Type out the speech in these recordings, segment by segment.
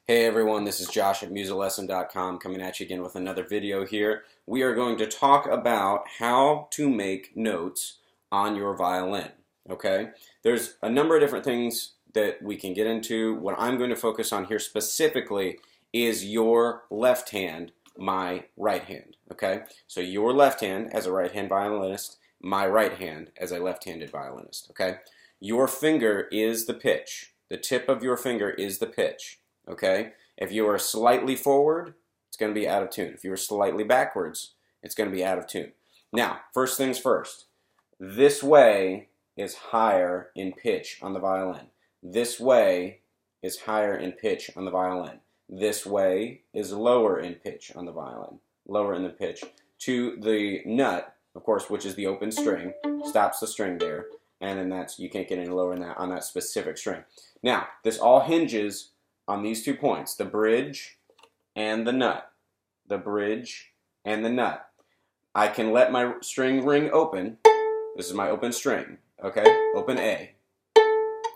Hey everyone, this is Josh at musiclesson.com coming at you again with another video here. We are going to talk about how to make notes on your violin, okay? There's a number of different things that we can get into. What I'm going to focus on here specifically is your left hand, my right hand, okay? So your left hand as a right-hand violinist, my right hand as a left-handed violinist, okay? Your finger is the pitch. The tip of your finger is the pitch. Okay, if you are slightly forward, it's going to be out of tune. If you are slightly backwards, it's going to be out of tune. Now, first things first, this way is higher in pitch on the violin. This way is higher in pitch on the violin. This way is lower in pitch on the violin. Lower in the pitch to the nut, of course, which is the open string, stops the string there, and then that's, you can't get any lower than that on that specific string. Now, this all hinges on these 2 points, the bridge and the nut. The bridge and the nut. I can let my string ring open. This is my open string, okay? Open A.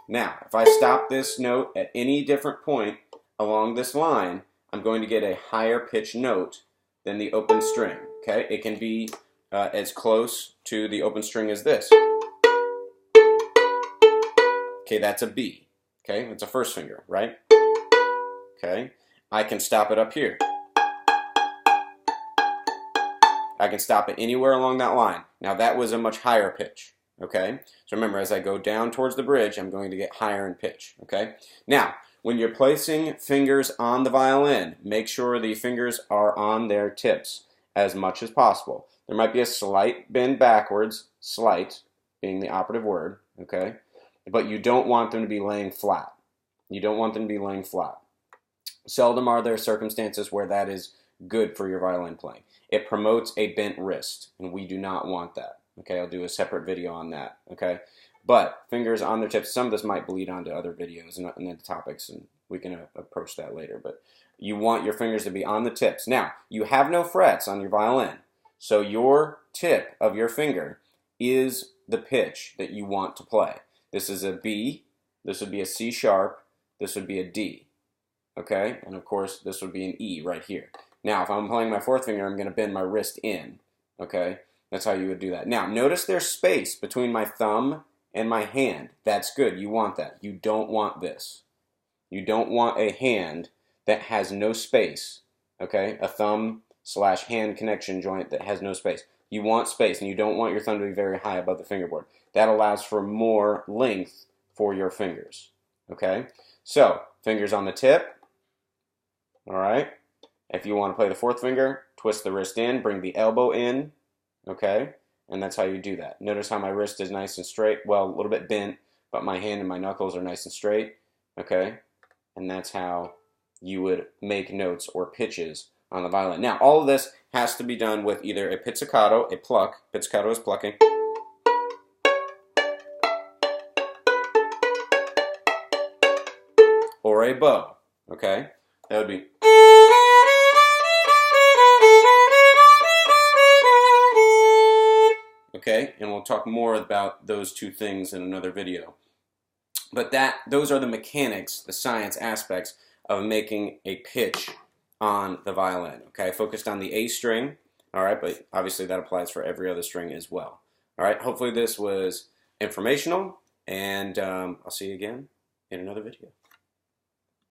Now, if I stop this note at any different point along this line, I'm going to get a higher pitch note than the open string, okay? It can be as close to the open string as this. Okay, that's a B, okay? It's a first finger, right? Okay, I can stop it up here. I can stop it anywhere along that line. Now that was a much higher pitch, okay? So remember, as I go down towards the bridge, I'm going to get higher in pitch, okay? Now, when you're placing fingers on the violin, make sure the fingers are on their tips as much as possible. There might be a slight bend backwards, slight being the operative word, okay? But you don't want them to be laying flat. You don't want them to be laying flat. Seldom are there circumstances where that is good for your violin playing. It promotes a bent wrist, and we do not want that. Okay, I'll do a separate video on that. Okay, but fingers on their tips. Some of this might bleed onto other videos and the topics, and we can approach that later. But you want your fingers to be on the tips. Now, you have no frets on your violin, so your tip of your finger is the pitch that you want to play. This is a B. This would be a C sharp. This would be a D. Okay, and of course this would be an E right here. Now if I'm playing my fourth finger, I'm going to bend my wrist in. Okay, that's how you would do that. Now notice there's space between my thumb and my hand. That's good, you want that. You don't want this. You don't want a hand that has no space. Okay, a thumb / hand connection joint that has no space. You want space, and you don't want your thumb to be very high above the fingerboard. That allows for more length for your fingers. Okay, so fingers on the tip. All right, if you want to play the fourth finger, twist the wrist in, bring the elbow in, okay, and that's how you do that. Notice how my wrist is nice and straight, well, a little bit bent, but my hand and my knuckles are nice and straight, okay, and that's how you would make notes or pitches on the violin. Now, all of this has to be done with either a pizzicato, a pluck, pizzicato is plucking, or a bow, okay, that would be. Okay, and we'll talk more about those two things in another video. But those are the mechanics, the science aspects of making a pitch on the violin. Okay, I focused on the A string, all right, but obviously that applies for every other string as well. All right, hopefully this was informational, and I'll see you again in another video.